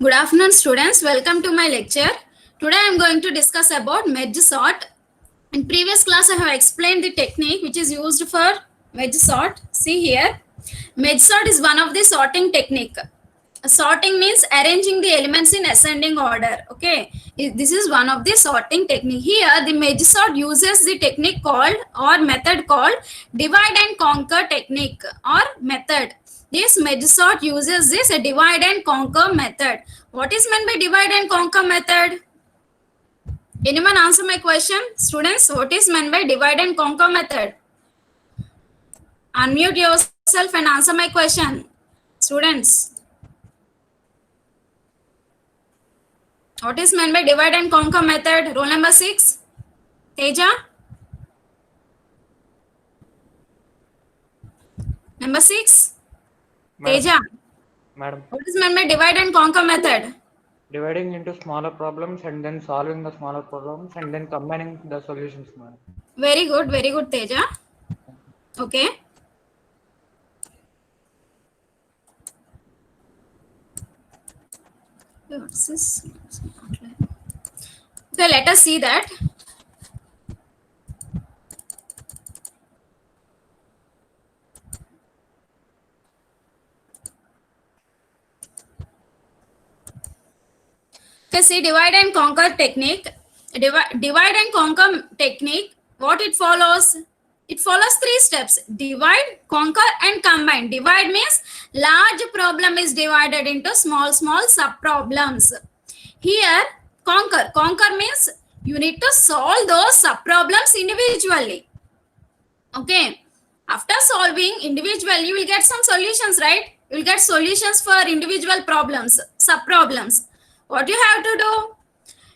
Good afternoon, students. Welcome to my lecture. Today I am going to discuss about merge sort. In previous class, I have explained the technique which is used for merge sort. See here, merge sort is one of the sorting technique. Sorting means arranging the elements in ascending order. Okay, this is one of the sorting technique. Here, the merge sort uses the technique called or method called divide and conquer technique or method. This merge sort uses this divide and conquer method. What is meant by divide and conquer method? Anyone answer my question? Students, what is meant by divide and conquer method? Unmute yourself and answer my question. Students, what is meant by divide and conquer method? Roll number 6. Teja? Number 6. Madam, Teja. Madam, What is meant by divide and conquer method? dividing into smaller problems and then solving the smaller problems and then combining the solutions, madam. Very good, Teja. Okay. What's this? Okay, let us see that. Okay, see divide and conquer technique. Divide and conquer technique, what it follows? It follows 3 steps: divide, conquer, and combine. Divide means large problem is divided into small sub problems. Here, conquer. Conquer means you need to solve those sub problems individually. Okay. After solving individually, you will get some solutions, right? You will get solutions for individual problems, sub problems. What you have to do?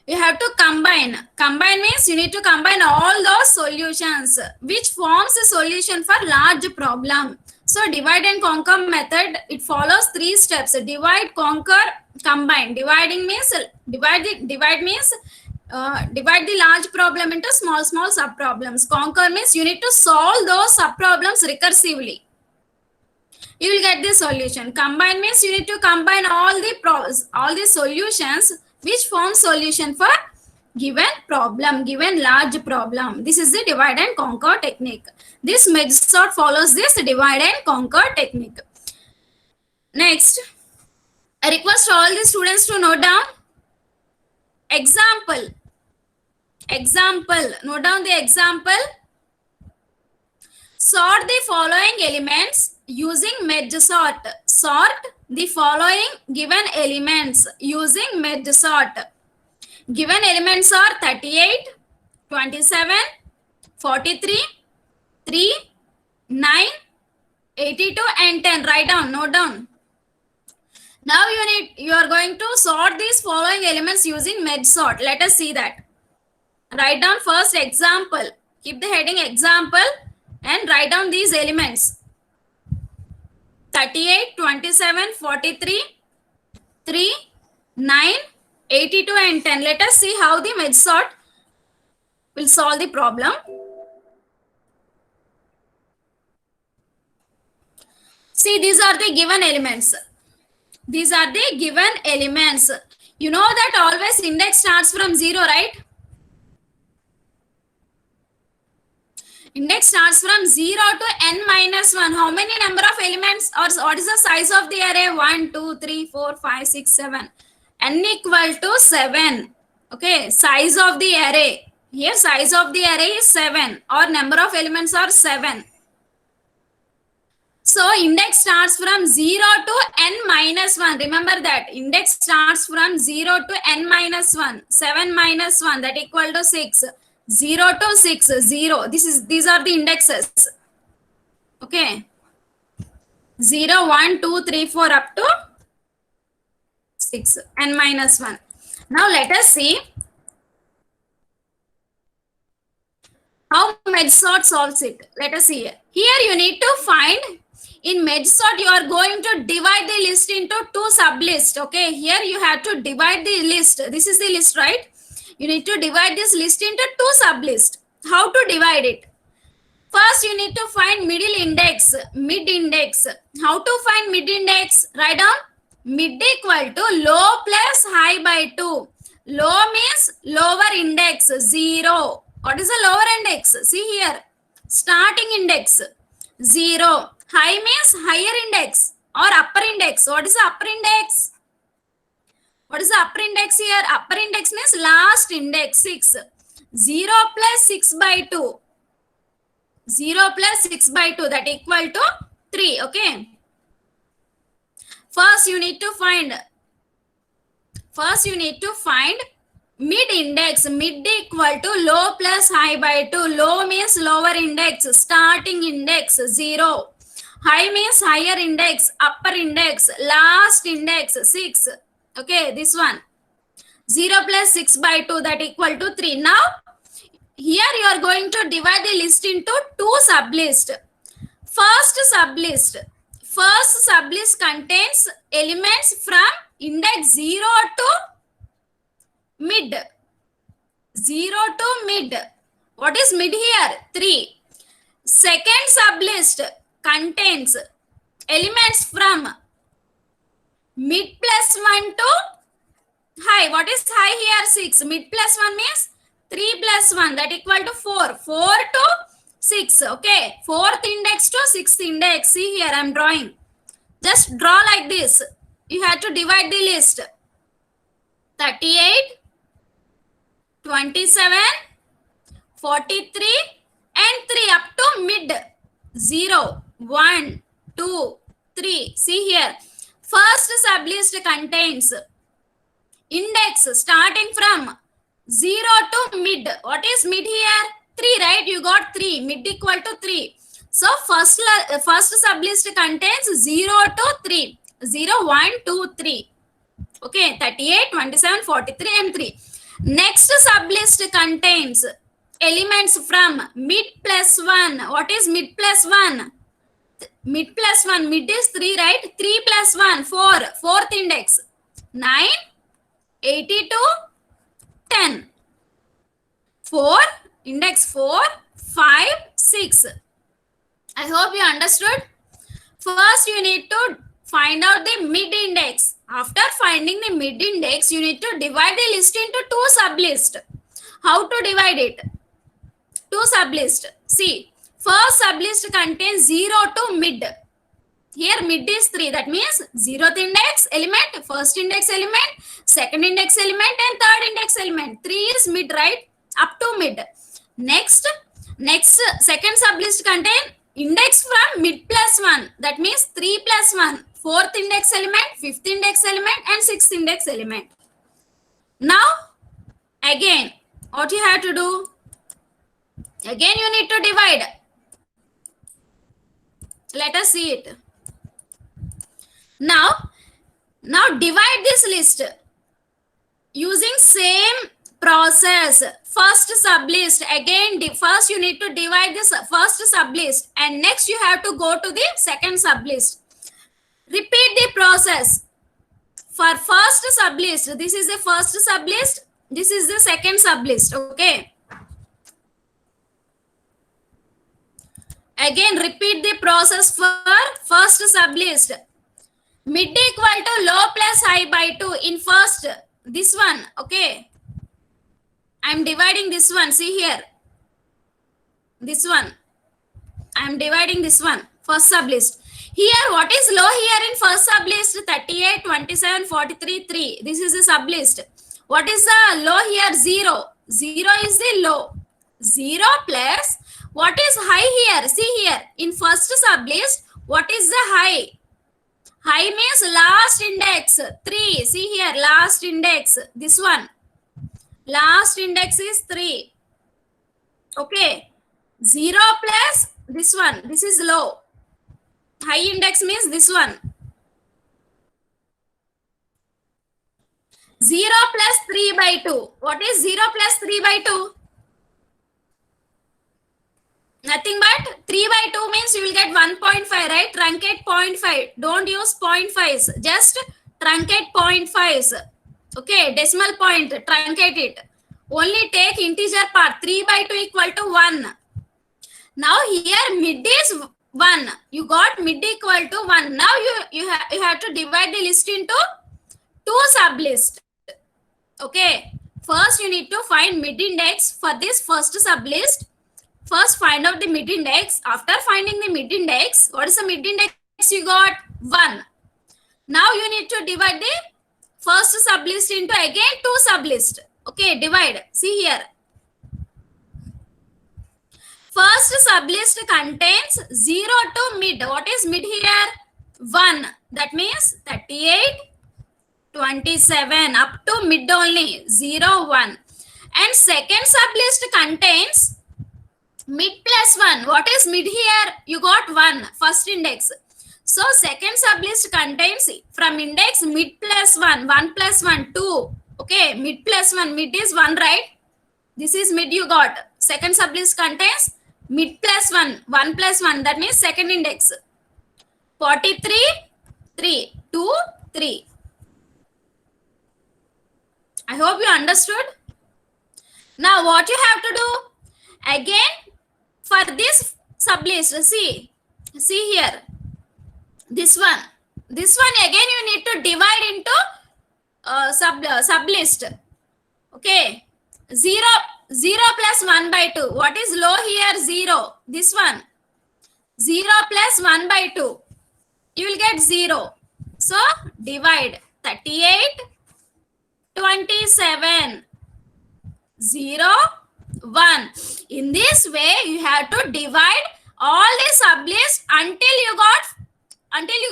You have to combine. Combine means you need to combine all those solutions which forms a solution for large problem. So divide and conquer method, it follows 3 steps: divide, conquer, combine. Dividing means divide the large problem into small sub problems. Conquer means you need to solve those sub problems recursively. You will get the solution. Combine means you need to combine all the solutions which form solution for given problem, given large problem. This is the divide and conquer technique. This merge sort follows this divide and conquer technique. Next, I request all the students to note down example. Note down the example. Sort the following elements using merge sort. Sort the following given elements using merge sort. Given elements are 38, 27, 43, 3, 9, 82 and 10. Write down, note down. Now you are going to sort these following elements using merge sort. Let us see that. Write down first example. Keep the heading example and write down these elements: 38, 27, 43, 3, 9, 82 and 10. Let us see how the merge sort will solve the problem. See, these are the given elements. These are the given elements. You know that always index starts from 0, right? Index starts from 0 to n minus 1. How many number of elements, or what is the size of the array? 1, 2, 3, 4, 5, 6, 7. N equal to 7. Okay, size of the array. Here size of the array is 7, or number of elements are 7. So index starts from 0 to n minus 1. Remember that. Index starts from 0 to n minus 1. 7 minus 1, that equal to 6. 0 to 6, 0. These are the indexes. Okay. 0, 1, 2, 3, 4 up to 6, n minus 1. Now let us see how merge sort solves it. Let us see. Here you need to find, in merge sort you are going to divide the list into 2 sublists. Okay. Here you have to divide the list. This is the list, right? You need to divide this list into 2 sublists. How to divide it? First, you need to find middle index, mid index. How to find mid index? Write down Mid equal to low plus high by 2. Low means lower index 0. What is the lower index? See here, starting index 0. High means higher index or upper index. What is the upper index? What is the upper index here? Upper index means last index 6. 0 plus 6 by 2. 0 plus 6 by 2, that equal to 3. Okay. First you need to find mid index. Mid equal to low plus high by 2. Low means lower index, starting index 0. High means higher index, upper index, last index 6. Okay, this one. 0 plus 6 by 2, that equal to 3. Now, here you are going to divide the list into two sublists. First sublist contains elements from index 0 to mid. 0 to mid. What is mid here? 3. Second sublist contains elements from mid plus 1 to high. What is high here? 6. Mid plus 1 means 3 plus 1, that equal to 4. 4 to 6. Okay. 4th index to 6th index. See here, I am drawing. Just draw like this. You have to divide the list. 38, 27, 43 and 3 up to mid. 0, 1, 2, 3. See here. First sublist contains index starting from 0 to mid. What is mid here? 3, right? You got 3. Mid equal to 3. So first sublist contains 0 to 3. 0, 1, 2, 3. Okay, 38, 27, 43 and 3. Next sublist contains elements from mid plus 1. What is mid plus 1? Mid plus 1. Mid is 3, right? 3 plus 1, 4. 4th index. 9, 82, 10. 4, index 4, 5, 6. I hope you understood. First, you need to find out the mid index. After finding the mid index, you need to divide the list into two sublists. How to divide it? Two sublists. See, first sublist contains 0 to mid. Here mid is 3. That means 0th index element, first index element, second index element and third index element. 3 is mid, right? Up to mid. Next second sublist contain index from mid plus 1. That means 3 plus 1. 4th index element, 5th index element and 6th index element. Now, again, what you have to do? Again, you need to divide. Let us see it. Now divide this list using same process. First sublist, again first you need to divide this first sublist and next you have to go to the second sublist. Repeat the process. For first sublist, this is the first sublist, this is the second sublist. Okay. Again repeat the process for first sublist. Mid equal to low plus high by 2 in first, this one. Okay. I am dividing this one. See here. This one. I am dividing this one. First sublist. Here, what is low here in first sublist? 38, 27, 43, 3. This is the sublist. What is the low here? 0. 0 is the low. 0 plus, what is high here? See here. In first sublist, what is the high? High means last index 3. See here, last index. This one. Last index is 3. Okay. 0 plus this one. This is low. High index means this one. 0 plus 3 by 2. What is 0 plus 3 by 2? Nothing but 3 by 2 means you will get 1.5, right? Truncate 0.5. Don't use 0.5s. Just truncate 0.5s. Okay, decimal point, truncate it. Only take integer part. 3 by 2 equal to 1. Now here mid is 1. You got mid equal to 1. Now you have to divide the list into 2 sublists. Okay. First, you need to find mid index for this first sublist. First, find out the mid index. After finding the mid index, what is the mid index you got? 1. Now you need to divide the first sublist into again 2 sublist. Okay, divide. See here. First sublist contains 0 to mid. What is mid here? 1. That means 38, 27 up to mid only. 0, 1. And second sublist contains mid plus 1. What is mid here? You got 1. First index. So second sublist contains from index mid plus 1. 1 plus 1, 2. Okay, mid plus 1. Mid is 1, right? This is mid you got. Second sublist contains mid plus 1. 1 plus 1. That means second index. 43, 3. 2, 3. I hope you understood. Now what you have to do? Again, for this sublist, see here. This one again you need to divide into sublist. Okay. 0 plus 1 by 2. What is low here? 0. This one. 0 plus 1 by 2. You will get 0. So divide 38, 27, 0, 1. In this way, you have to divide all the sublists until you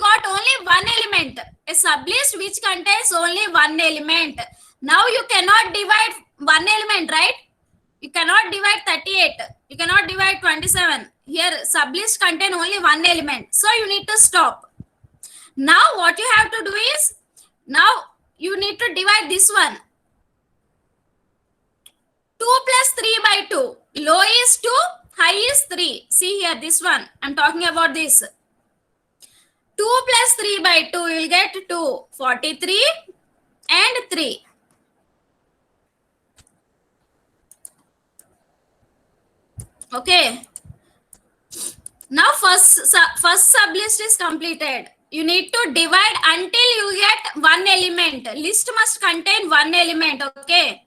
got only one element. A sublist which contains only one element. Now you cannot divide one element, right? You cannot divide 38. You cannot divide 27. Here sublist contain only one element. So you need to stop. Now what you have to do is, now you need to divide this one. 2 plus 3 by 2. Low is 2, high is 3. See here, this one. I'm talking about this. 2 plus 3 by 2, you will get 2. 43 and 3. Okay. Now first sublist is completed. You need to divide until you get one element. List must contain one element. Okay.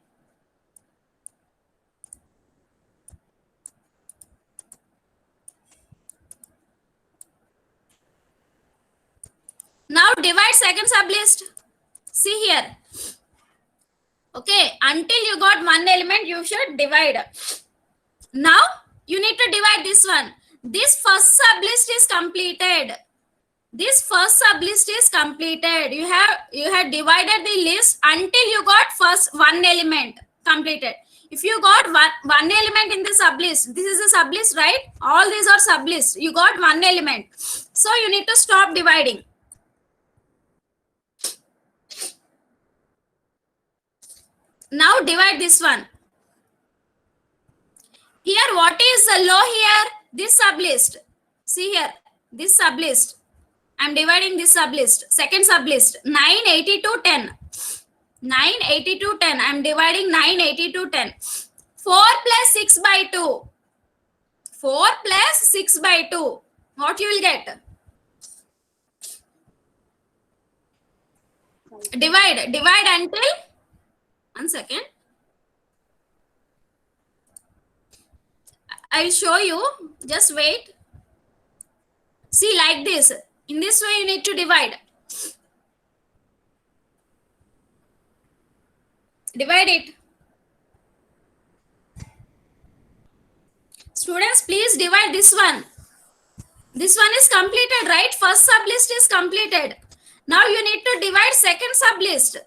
Now divide second sublist. See here. Okay. Until you got one element, you should divide. Now you need to divide this one. This first sublist is completed. This first sublist is completed. You have divided the list until you got first one element completed. If you got one element in the sublist, this is a sublist, right? All these are sublists. You got one element. So you need to stop dividing. Now divide this one. Here, what is the low here? This sublist. See here, this sublist. I'm dividing this sublist. Second sublist. 9, 82, 10. 9, 82, 10. I'm dividing 9, 82, 10. 4 plus 6 by 2. 4 plus 6 by 2. What you will get? Divide until, one second. I'll show you. Just wait. See, like this. In this way, you need to divide. Divide it. Students, please divide this one. This one is completed, right? First sublist is completed. Now you need to divide second sublist.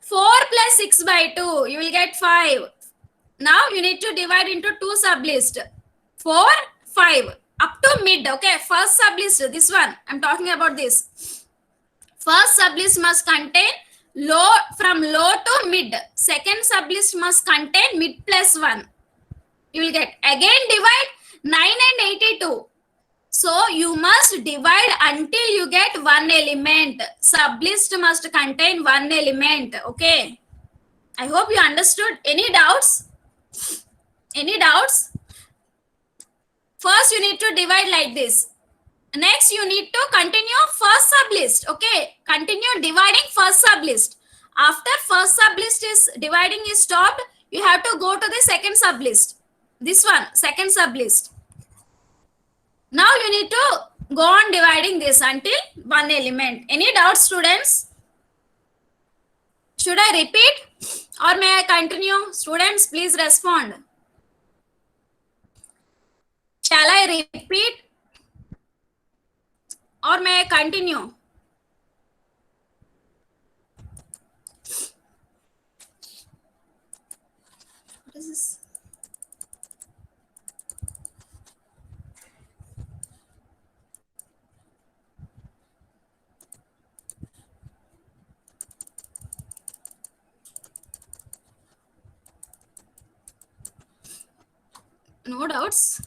4 plus 6 by 2. You will get 5. Now you need to divide into 2 sublist. 4, 5. Up to mid. Okay. First sublist. This one. I'm talking about this. First sublist must contain low, from low to mid. Second sublist must contain mid plus 1. You will get. Again divide 9 and 82. So you must divide until you get one element. Sublist must contain one element. Okay. I hope you understood. Any doubts? Any doubts? First you need to divide like this. Next you need to continue first sublist. Okay, continue dividing first sublist. After first sublist is dividing is stopped, you have to go to the second sublist. This one, second sublist. Now you need to go on dividing this until one element. Any doubts, students? Should I repeat or may I continue? Students, please respond. Shall I repeat or may I continue? What is this? No doubts?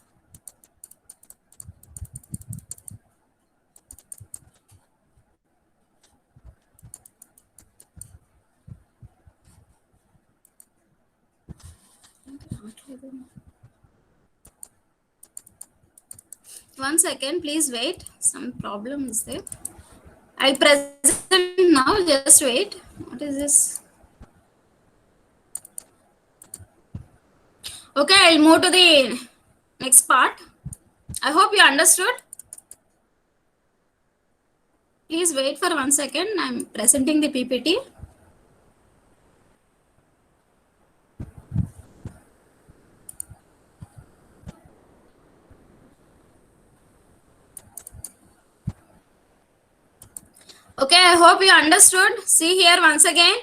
One second, please wait. Some problem is there. I'll present now. Just wait. What is this? Okay, I'll move to the next part. I hope you understood. Please wait for 1 second. I'm presenting the PPT. Okay, I hope you understood. See here once again.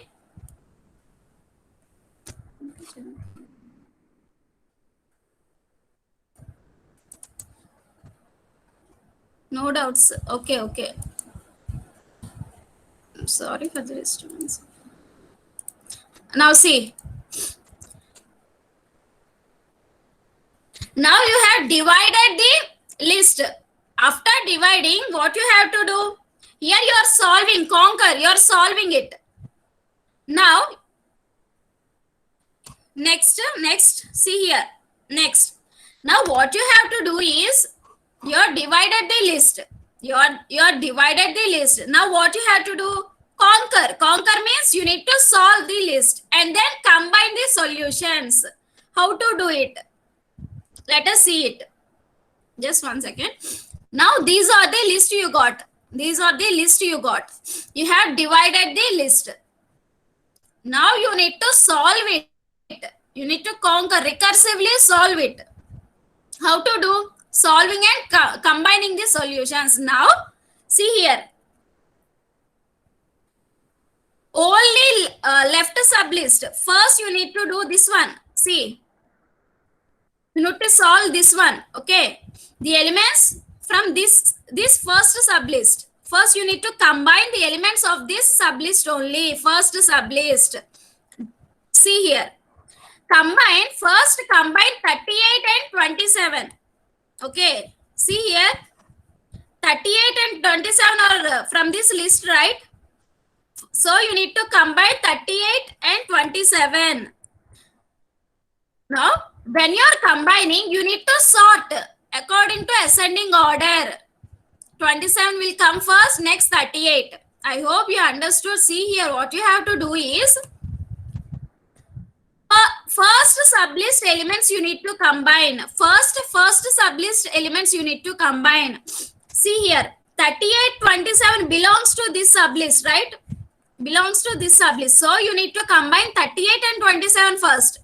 No doubts. Okay, okay. I'm sorry for the disturbance. Now see. Now you have divided the list. After dividing, what you have to do? Here you are solving, conquer, you are solving it. Now, next, see here, next. Now what you have to do is, you are divided the list. You are divided the list. Now what you have to do? Conquer. Conquer means you need to solve the list and then combine the solutions. How to do it? Let us see it. Just 1 second. Now these are the list you got. These are the list you got. You have divided the list. Now you need to solve it. You need to conquer, recursively solve it. How to do? Solving and combining the solutions. Now, see here. Only left sublist. First you need to do this one. See. You need to solve this one. Okay. The elements from this first sublist. First you need to combine the elements of this sublist only. First sublist. See here. First combine 38 and 27. Okay. See here. 38 and 27 are from this list, right? So you need to combine 38 and 27. Now, when you are combining, you need to sort according to ascending order. 27 will come first, next 38. I hope you understood. See here, what you have to do is, first sublist elements you need to combine. First sublist elements you need to combine. See here, 38, 27 belongs to this sublist, right? Belongs to this sublist. So you need to combine 38 and 27 first.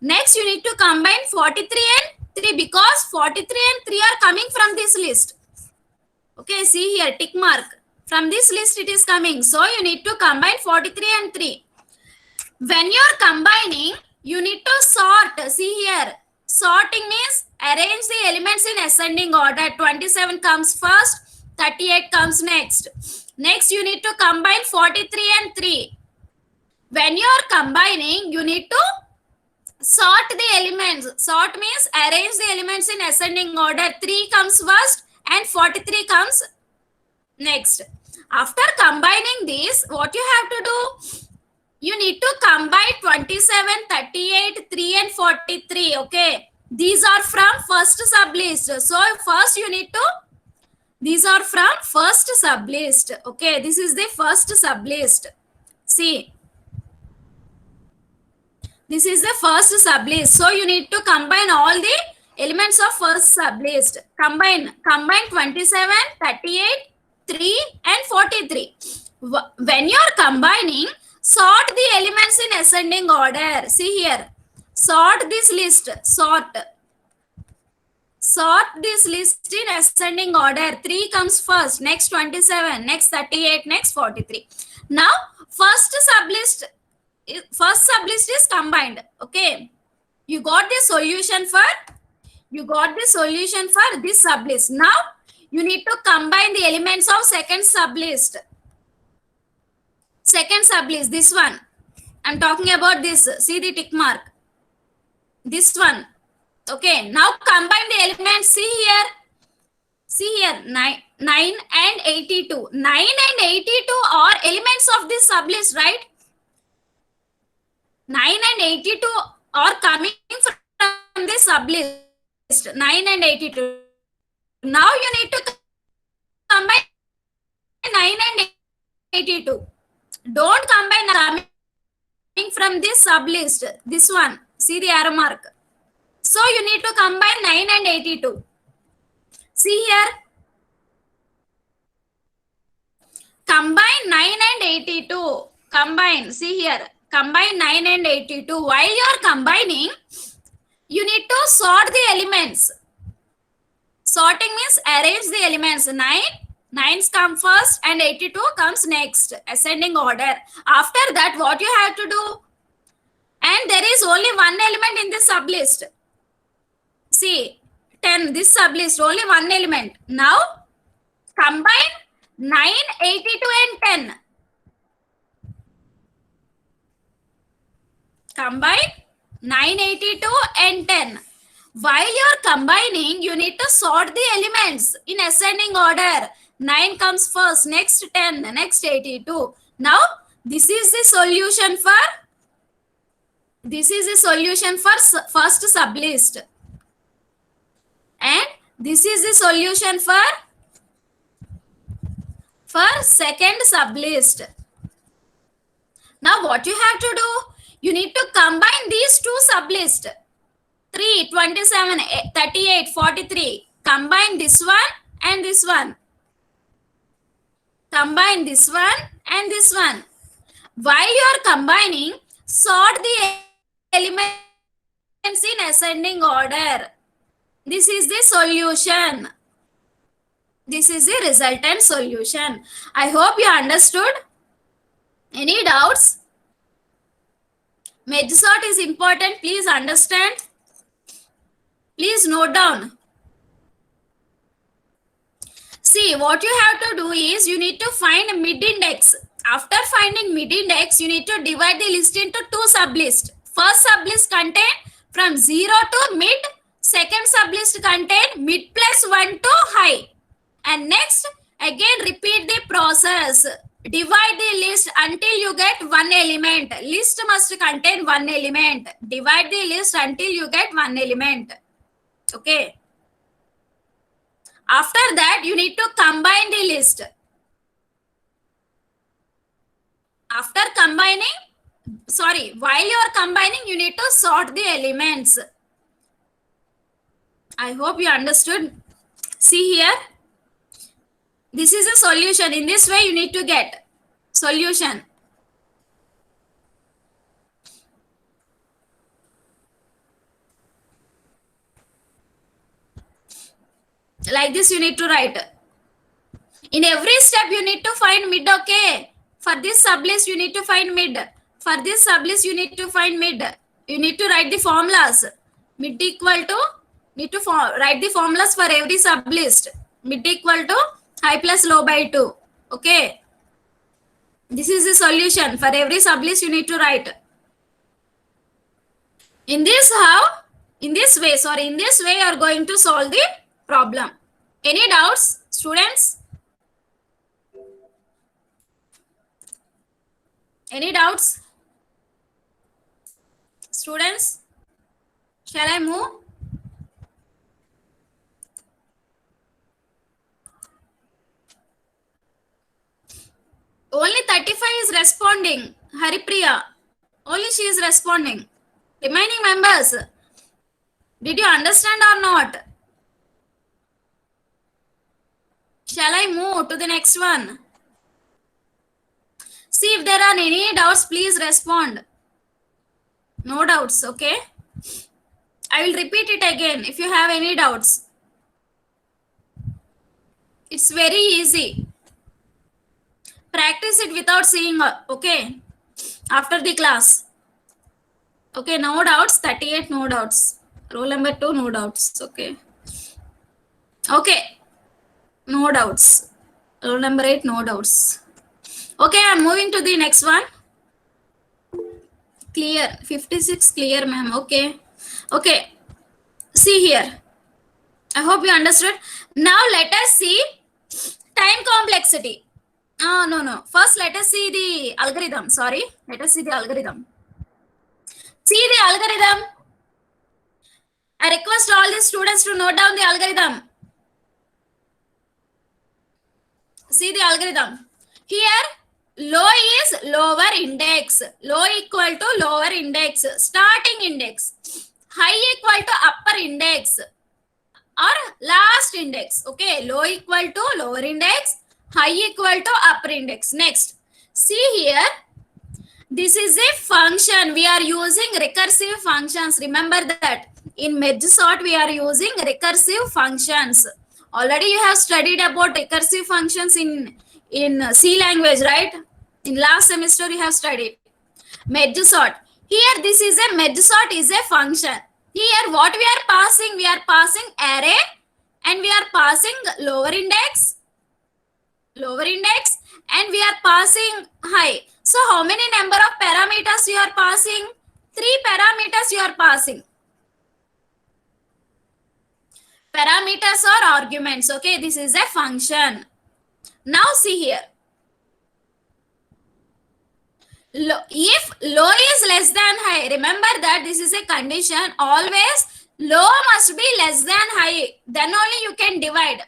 Next, you need to combine 43 and 3 because 43 and 3 are coming from this list. Okay, see here, tick mark. From this list it is coming. So you need to combine 43 and 3. When you are combining, you need to sort. See here, sorting means arrange the elements in ascending order. 27 comes first, 38 comes next. Next, you need to combine 43 and 3. When you are combining, you need to sort the elements. Sort means arrange the elements in ascending order. 3 comes first and 43 comes next. After combining these, what you have to do? You need to combine 27, 38, 3 and 43. Okay. These are from first sublist. So first you need to, these are from first sublist. Okay, this is the first sublist. See, this is the first sublist. So you need to combine all the elements of first sublist. Combine 27, 38, 3 and 43. When you are combining, sort the elements in ascending order. See here. Sort this list. Sort this list in ascending order. 3 comes first, next 27, next 38, next 43. Now, first sublist is combined. Okay, you got the solution for this sublist. Now you need to combine the elements of second sublist. This one I'm talking about. This, see the tick mark, this one. Okay, now combine the elements. See here, 9 and 82. 9 and 82 are elements of this sublist, right? 9 and 82 are coming from this sublist. 9 and 82. Now you need to combine 9 and 82. Don't combine coming from this sublist. This one. See the arrow mark. So you need to combine 9 and 82. See here. Combine 9 and 82. Combine. See here. Combine 9 and 82. While you are combining, you need to sort the elements. Sorting means arrange the elements. 9's come first and 82 comes next. Ascending order. After that, what you have to do? And there is only one element in this sublist. See, 10, this sublist, only one element. Now, combine 9, 82 and 10. Combine 982 and 10. While you are combining, you need to sort the elements in ascending order. 9 comes first, next 10, next 82. Now, this is the solution for first sublist. And this is the solution for second sublist. Now, what you have to do? You need to combine these two sublists. 3, 27, 38, 43. Combine this one and this one. Combine this one and this one. While you are combining, sort the elements in ascending order. This is the solution. This is the resultant solution. I hope you understood. Any doubts? Merge sort is important. Please understand. Please note down. See, what you have to do is you need to find mid index. After finding mid index, you need to divide the list into two sublists. First sublist contain from 0 to mid. Second sublist contain mid plus 1 to high. And next, again repeat the process. Divide the list until you get one element. List must contain one element. Divide the list until you get one element. Okay. After that, you need to combine the list. After combining, while you are combining, you need to sort the elements. I hope you understood. See here. This is a solution. In this way, you need to get solution. Like this, you need to write. In every step, you need to find mid, okay? For this sublist, you need to find mid. For this sublist, you need to find mid. You need to write the formulas. Mid equal to, write the formulas for every sublist. Mid equal to high plus low by 2. Okay. This is the solution. For every sublist, you need to write. In this way, you are going to solve the problem. Any doubts, students? Any doubts? Students, shall I move? 25 is responding. Haripriya. Only she is responding. Remaining members, did you understand or not? Shall I move to the next one? See if there are any doubts, please respond. No doubts, okay? I will repeat it again if you have any doubts. It's very easy. Practice it without seeing, okay? After the class. Okay, no doubts. 38, no doubts. Roll number 2, no doubts. Okay. Okay. No doubts. Roll number 8, no doubts. Okay, I'm moving to the next one. Clear. 56 clear, ma'am. Okay. Okay. See here. I hope you understood. Now let us see time complexity. No. First, let us see the algorithm. Sorry. Let us see the algorithm. See the algorithm. I request all the students to note down the algorithm. See the algorithm. Here, low is lower index. Low equal to lower index. Starting index. High equal to upper index. Or last index. Okay, low equal to lower index. High equal to upper index. Next, see here. This is a function. We are using recursive functions. Remember that. In merge sort, we are using recursive functions. Already you have studied about recursive functions in C language, right? In last semester you have studied. Merge sort. Here this is a merge sort is a function. Here what we are passing? We are passing array and we are passing lower index, and we are passing high. So how many number of parameters you are passing? 3 parameters you are passing. Parameters or arguments. Okay, this is a function. Now see here. If low is less than high, remember that this is a condition. Always low must be less than high. Then only you can divide.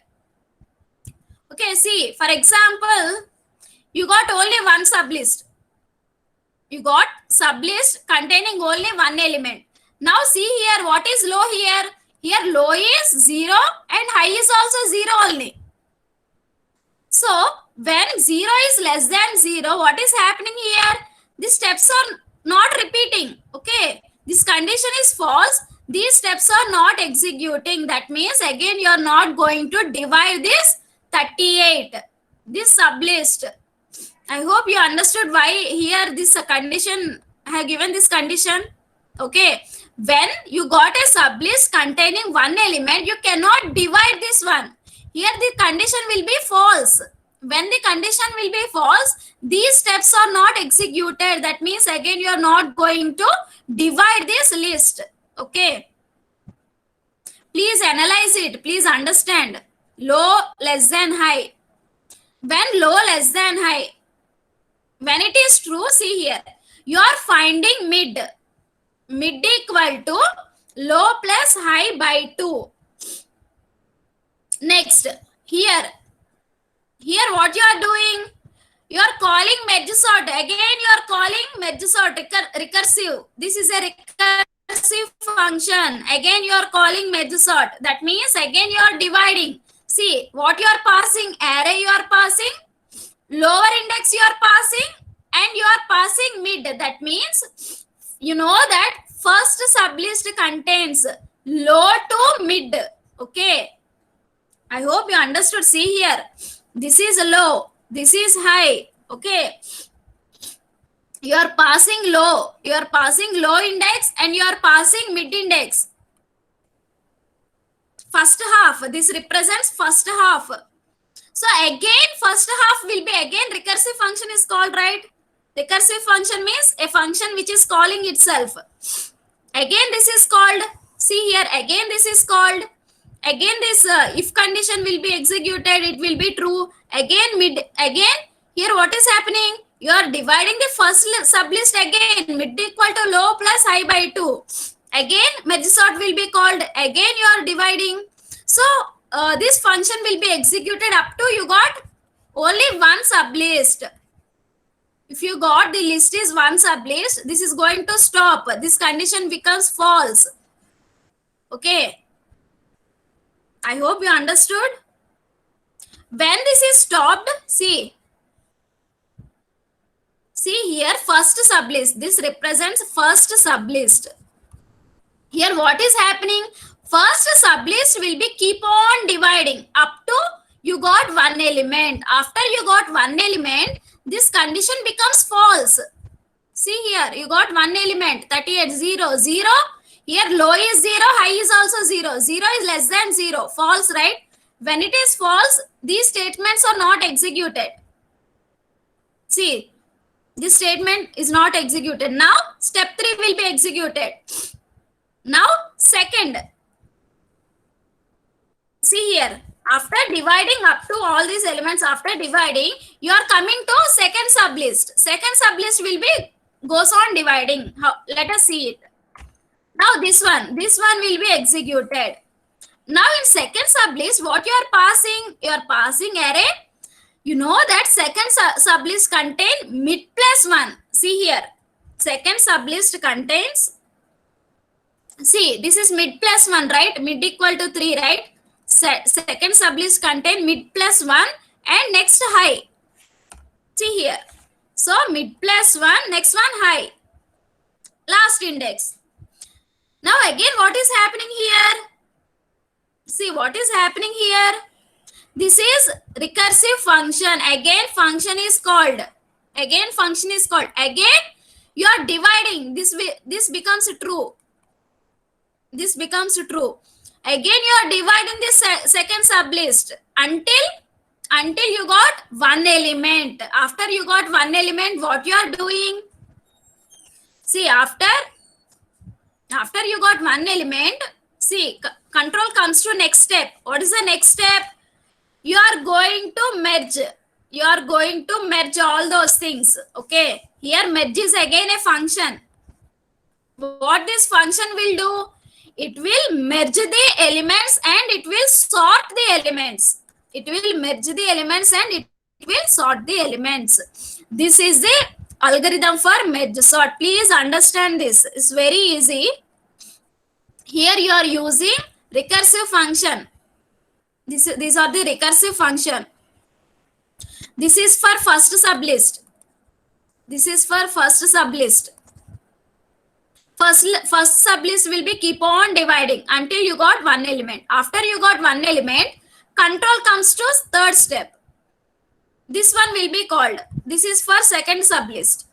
Okay, see, for example, you got only one sublist. You got sublist containing only one element. Now see here, what is low here? Here low is 0 and high is also 0 only. So when 0 is less than 0, what is happening here? These steps are not repeating. Okay, this condition is false. These steps are not executing. That means again you are not going to divide this 38, this sublist. I hope you understood why here this condition, I have given this condition. Okay, when you got a sublist containing one element, you cannot divide this one. Here the condition will be false. When the condition will be false, these steps are not executed. That means again you are not going to divide this list. Okay, please analyze it. Please understand. Low less than high. When low less than high, when it is true, see here, you are finding mid. Mid equal to low plus high by 2. Next, here what you are doing? You are calling merge sort. Again you are calling merge sort, recursive. This is a recursive function. Again you are calling merge sort. That means again you are dividing. See, what you are passing? Array you are passing, lower index you are passing, and you are passing mid. That means you know that first sublist contains low to mid. Okay, I hope you understood. See here, this is low, this is high. Okay, you are passing low, you are passing low index, and you are passing mid index. First half, this represents first half. So again first half will be again recursive function is called, right? Recursive function means a function which is calling itself. Again this is called, see here, again this is called, again this if condition will be executed, it will be true. Again mid, again here what is happening? You are dividing the first sublist again, mid equal to low plus high by 2. Again merge sort will be called, again you are dividing. So this function will be executed up to you got only one sublist. If you got the list is one sublist, this is going to stop. This condition becomes false. Okay. I hope you understood. When this is stopped, see here, first sublist. This represents first sublist. Here what is happening? First sublist will be keep on dividing up to you got one element. After you got one element, this condition becomes false. See here, you got one element, 38, 0, 0. Here low is 0, high is also 0. 0 is less than 0. False, right? When it is false, these statements are not executed. See, this statement is not executed. Now, step 3 will be executed. Now, second. See here, after dividing up to all these elements, after dividing, you are coming to second sublist. Second sublist will be goes on dividing. Let us see it. Now this one will be executed. Now in second sublist, what you are passing array. You know that second sublist contain mid plus 1. See here, second sublist contains, see this is mid plus 1, right? Mid equal to 3, right? Second sublist contain mid plus 1 and next high. See here. So mid plus 1, next one high. Last index. Now again what is happening here? See what is happening here? This is recursive function. Again function is called. Again you are dividing. This becomes true. This becomes true. Again you are dividing this second sublist until you got one element. After you got one element, what you are doing? See, after you got one element, see, control comes to next step. What is the next step? You are going to merge. You are going to merge all those things. Okay. Here merge is again a function. What this function will do? It will merge the elements and it will sort the elements. It will merge the elements and it will sort the elements. This is the algorithm for merge sort. Please understand this. It's very easy. Here you are using recursive function. These are the recursive function. This is for first sublist. This is for first sublist. First sublist will be keep on dividing until you got one element. After you got one element, control comes to third step. This one will be called. This is for second sublist.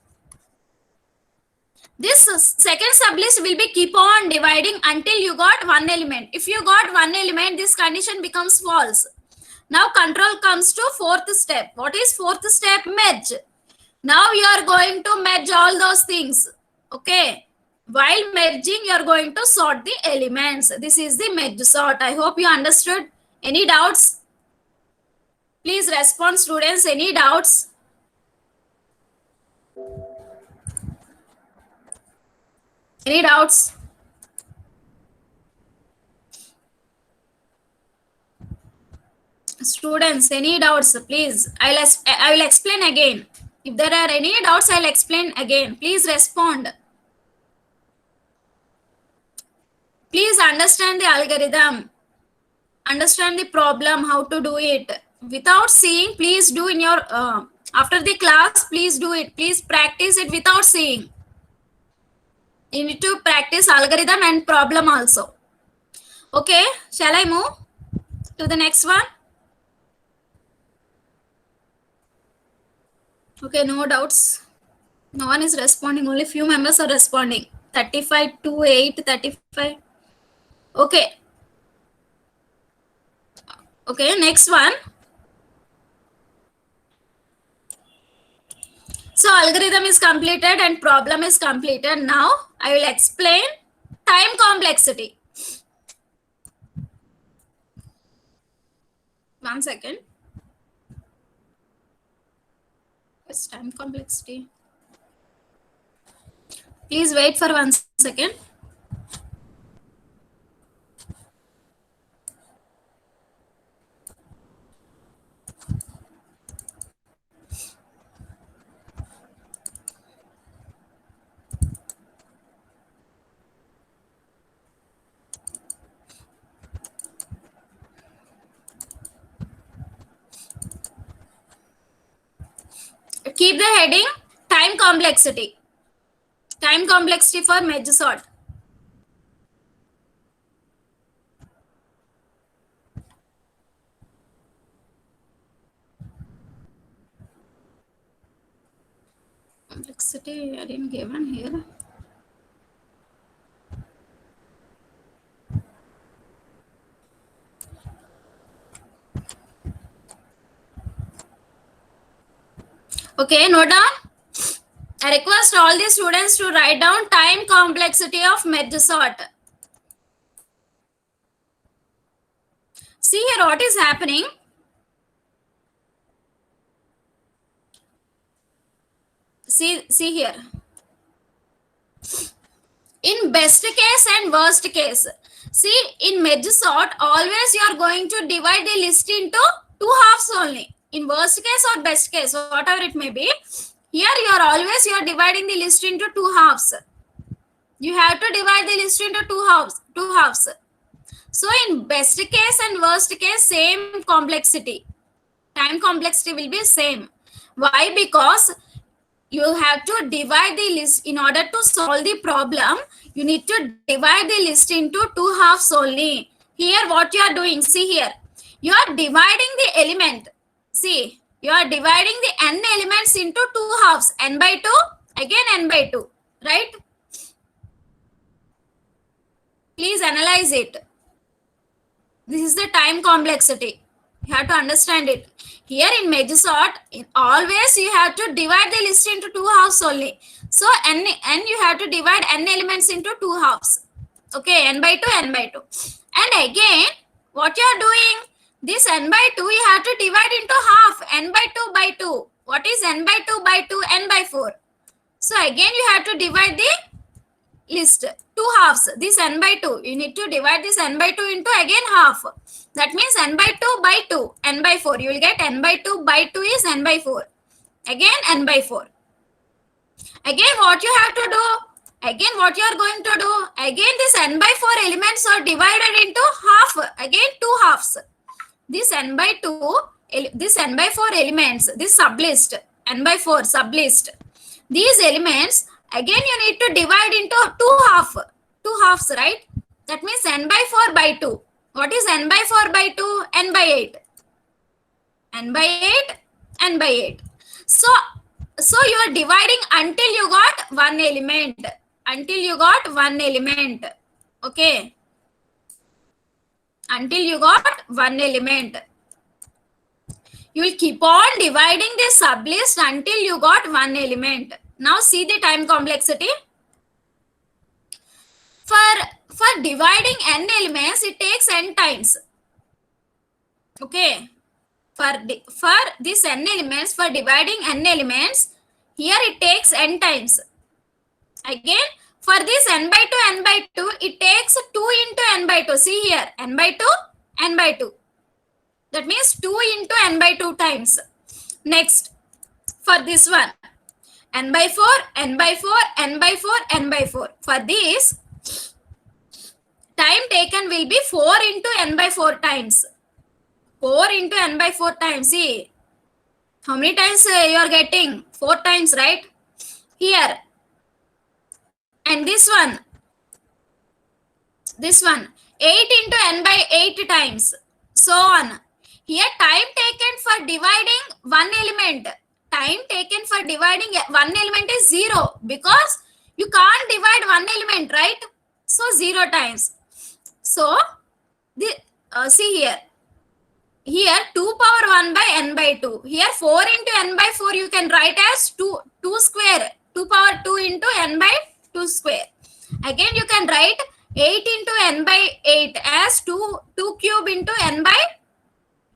This second sublist will be keep on dividing until you got one element. If you got one element, this condition becomes false. Now control comes to fourth step. What is fourth step? Merge. Now you are going to merge all those things. Okay. While merging, you are going to sort the elements. This is the merge sort. I hope you understood. Any doubts? Please respond, students. Any doubts? Any doubts? Students, any doubts? Please, I will explain again. If there are any doubts, I'll explain again. Please respond. Please understand the algorithm. Understand the problem, how to do it. Without seeing, please do in your, after the class, please do it. Please practice it without seeing. You need to practice algorithm and problem also. Okay, shall I move to the next one? Okay, no doubts. No one is responding. Only few members are responding. 35, 2, 8, 35. Okay. Okay, next one. So algorithm is completed and problem is completed. Now I will explain time complexity. 1 second. What's time complexity? Please wait for 1 second. Keep the heading time complexity. Time complexity for merge sort. Complexity I didn't given here. Okay, note down. I request all the students to write down time complexity of merge sort. See here what is happening. See here. In best case and worst case. See, in merge sort, always you are going to divide the list into two halves only. In worst case or best case, whatever it may be, here you are dividing the list into two halves. You have to divide the list into two halves. So in best case and worst case, same complexity. Time complexity will be same. Why? Because you have to divide the list. In order to solve the problem, you need to divide the list into two halves only. Here what you are doing, see here, you are dividing the element. See, you are dividing the n elements into two halves, n by 2, again n by 2, right? Please analyze it. This is the time complexity. You have to understand it. Here in merge sort, always you have to divide the list into two halves only. So n you have to divide n elements into two halves. Okay, n by 2, n by 2. And again, what you are doing? This n by 2 you have to divide into half, n by 2 by 2. What is n by 2 by 2? N by 4. So again you have to divide the list, two halves. This n by 2, you need to divide this n by 2 into again half. That means n by 2 by 2, n by 4. You will get n by 2 by 2 is n by 4. Again n by 4. Again what you have to do? Again what you are going to do? Again this n by 4 elements are divided into half. Again two halves. This n by 2, this n by 4 elements, this sublist, n by 4 sublist. These elements, again you need to divide into two halves, right? That means n by 4 by 2. What is n by 4 by 2? N by 8. N by 8, n by 8. So you are dividing until you got one element. Until you got one element. Okay. Until you got one element. You will keep on dividing this sublist until you got one element. Now see the time complexity. For dividing n elements, it takes n times. Okay. For this n elements, for dividing n elements, here it takes n times. Again, for this n by 2, n by 2, it takes 2 into n by 2. See here, n by 2, n by 2. That means 2 into n by 2 times. Next, for this one, n by 4, n by 4, n by 4, n by 4. For this, time taken will be 4 into n by 4 times. 4 into n by 4 times. See, how many times you are getting? 4 times, right? Here. And this one, 8 into n by 8 times. So on. Here, time taken for dividing one element. Time taken for dividing one element is 0 because you can't divide one element, right? So 0 times. So, see here. Here 2 power 1 by n by 2. Here 4 into n by 4 you can write as 2 square. 2 power 2 into n by 2 square. Again you can write 8 into n by 8 as 2 cube into n by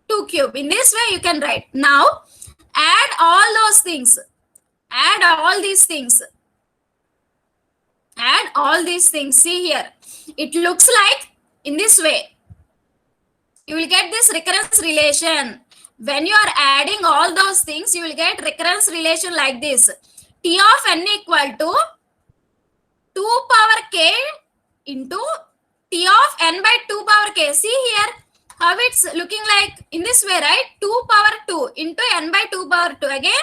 2 cube. In this way you can write. Now add all those things. Add all these things. Add all these things. See here. It looks like in this way. You will get this recurrence relation. When you are adding all those things, you will get recurrence relation like this. T of n equal to 2 power k into T of n by 2 power k. See here how it's looking like in this way, right? 2 power 2 into n by 2 power 2. Again,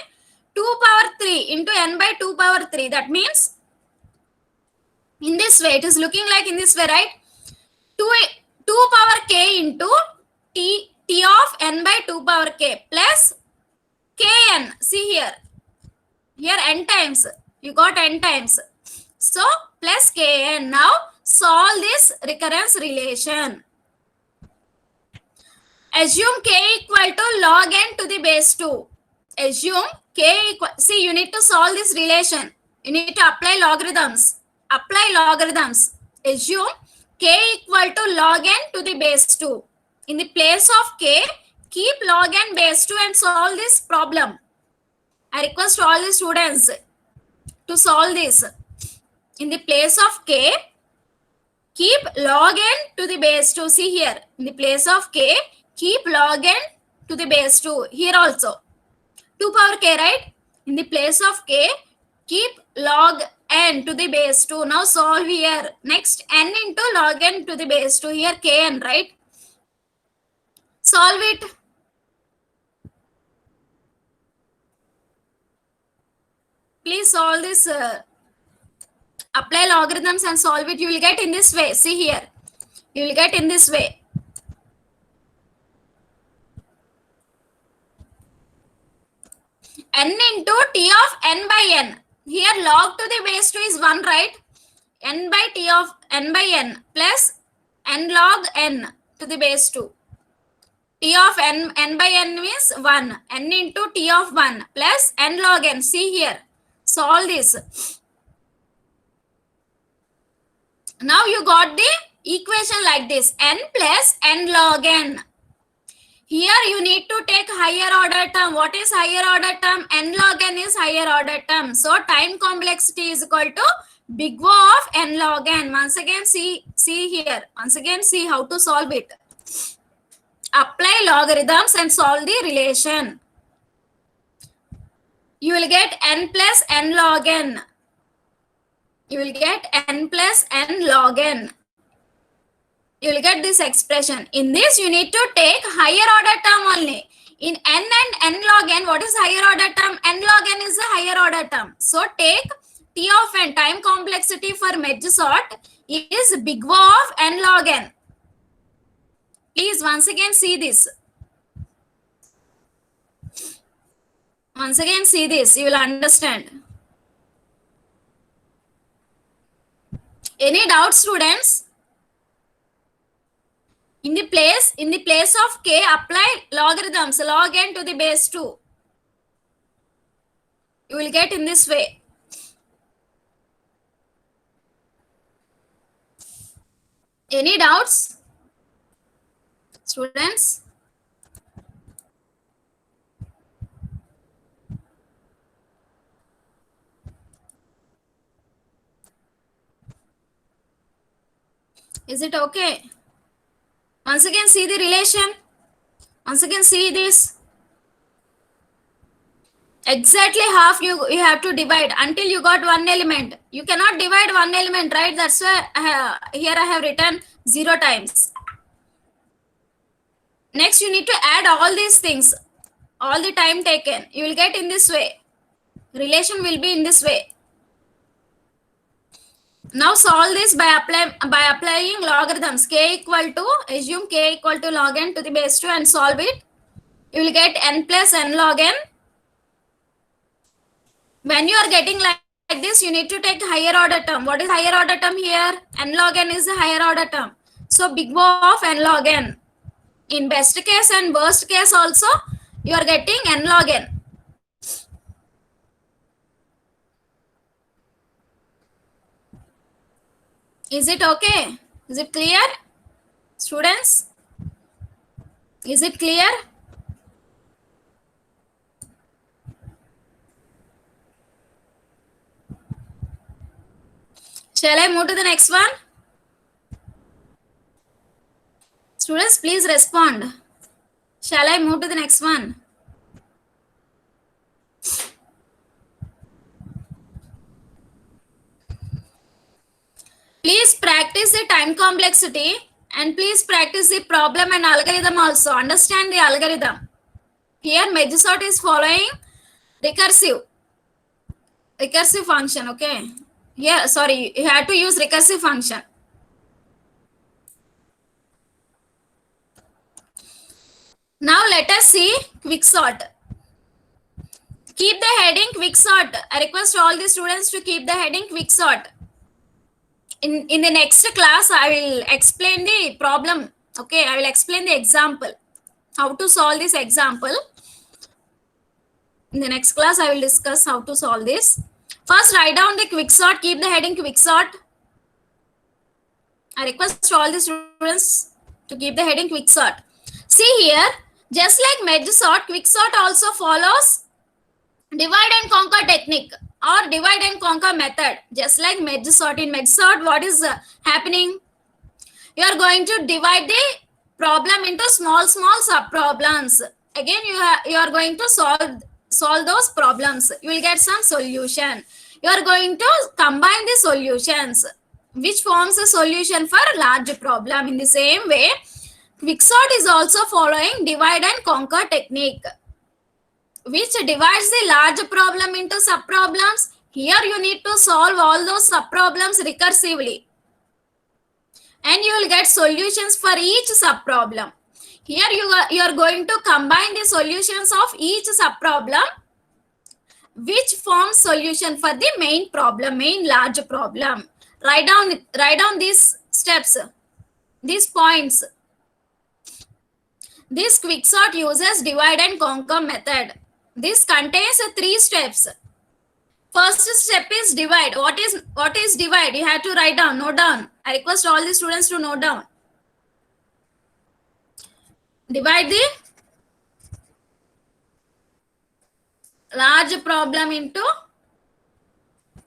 2 power 3 into n by 2 power 3. That means in this way, it is looking like in this way, right? 2 power k into t of n by 2 power k plus kn. See here n times, you got n times, so plus kn. Now solve this recurrence relation. Assume k equal to log n to the base 2. Assume k equal, see, you need to solve this relation, you need to apply logarithms. Assume k equal to log n to the base 2. In the place of k, keep log n base 2 and solve this problem. I request all the students to solve this. In the place of k, keep log n to the base 2. See here, in the place of k, keep log n to the base 2. Here also 2 power k, right? In the place of k, keep log n to the base 2. Now solve here. Next, n into log n to the base 2. Here kn, right? Solve it. Please solve this. Apply logarithms and solve it. You will get in this way. See here. You will get in this way. N into t of n by n. Here log to the base 2 is 1, right? N by t of n by n plus n log n to the base 2. T of n by n means 1. N into t of 1 plus n log n. See here. Solve this. Now you got the equation like this. N plus n log n. Here you need to take higher order term. What is higher order term? N log n is higher order term. So time complexity is equal to big O of n log n. Once again see here. Once again see how to solve it. Apply logarithms and solve the relation. You will get n plus n log n. You will get n plus n log n. You will get this expression. In this, you need to take higher order term only. In n and n log n, what is higher order term? N log n is the higher order term. So take t of n, time complexity for merge sort is big O of n log n. Please once again see this. Once again see this. You will understand. Any doubts, students? In the place of k, apply logarithms, log n to the base 2. You will get in this way. Any doubts, students? Is it okay? Once again see the relation. Once again see this. Exactly half you have to divide until you got one element. You cannot divide one element, right? That's why here I have written 0 times. Next you need to add all these things, all the time taken. You will get in this way. Relation will be in this way. Now solve this by applying logarithms. K equal to, assume k equal to log n to the base 2 and solve it. You will get n plus n log n. When you are getting like this, you need to take higher order term. What is higher order term here? N log n is the higher order term. So big O of n log n. In best case and worst case also, you are getting n log n. Is it okay? Is it clear, students? Is it clear? Shall I move to the next one? Students, please respond. Shall I move to the next one? Please practice the time complexity and please practice the problem and algorithm also. Understand the algorithm. Here, merge sort is following recursive. recursive function. Okay, yeah, sorry, you had to use recursive function. Now let us see quicksort. Keep the heading quicksort. I request all the students to keep the heading quicksort. In the next class, I will explain the problem. Okay, I will explain the example, how to solve this example. In the next class, I will discuss how to solve this. First, write down the quicksort. Keep the heading quicksort. I request all the students to keep the heading quicksort. See here, just like merge sort, quicksort also follows divide and conquer technique or divide and conquer method. Just like merge sort, in merge sort, what is happening? You are going to divide the problem into small sub problems. Again, you are going to solve those problems. You will get some solution. You are going to combine the solutions, which forms a solution for a large problem. In the same way, quicksort is also following divide and conquer technique, which divides the large problem into sub problems. Here you need to solve all those sub problems recursively, and you will get solutions for each sub problem. Here you are going to combine the solutions of each sub problem, which forms solution for the main problem, main large problem. Write down these steps, these points. This quicksort uses divide and conquer method. This contains 3 steps. First step is divide. What is divide? You have to write down, note down. I request all the students to note down. Divide the large problem into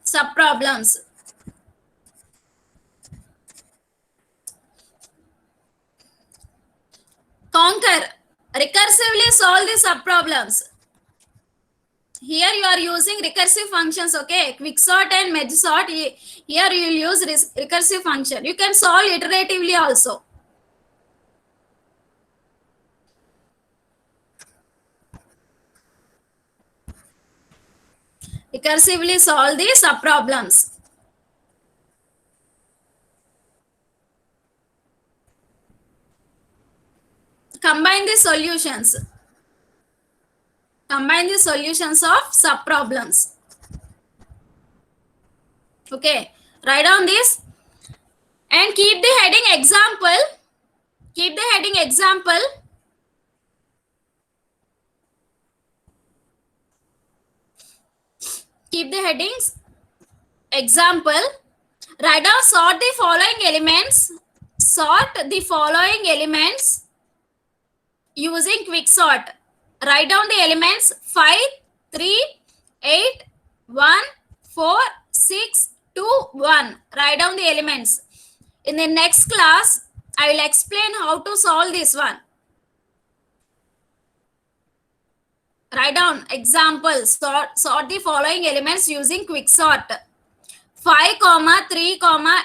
sub problems. Conquer. Recursively solve the sub problems. Here you are using recursive functions. Okay, quicksort and merge sort. Here you will use recursive function. You can solve iteratively also. Recursively solve the sub problems. Combine the solutions. Combine the solutions of sub problems. Okay, write down this and keep the heading example. Keep the heading example. Keep the headings example. Write down sort the following elements. Sort the following elements using quicksort. Write down the elements 5, 3, 8, 1, 4, 6, 2, 1. Write down the elements. In the next class, I will explain how to solve this one. Write down examples. Sort the following elements using quicksort. 5, 3,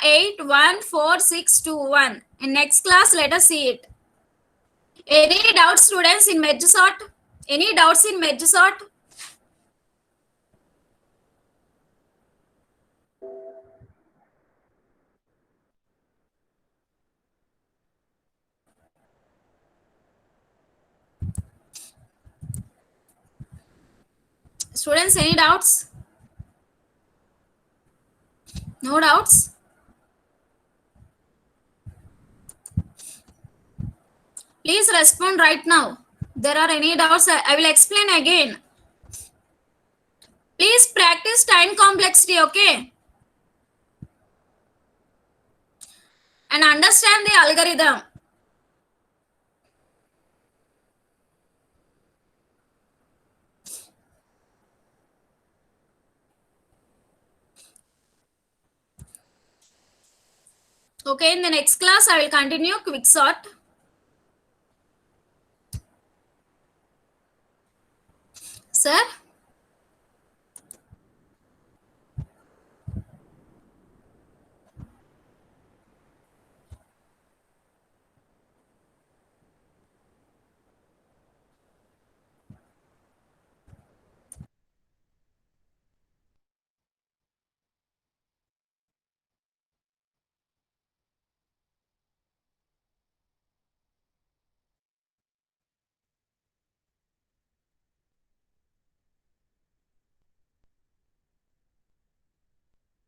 8, 1, 4, 6, 2, 1. In next class, let us see it. Any doubts, students, in merge sort? Any doubts in merge sort? Students, any doubts? No doubts? Please respond right now. There are any doubts, I will explain again. Please practice time complexity, okay? And understand the algorithm. Okay, in the next class, I will continue quicksort. Sir?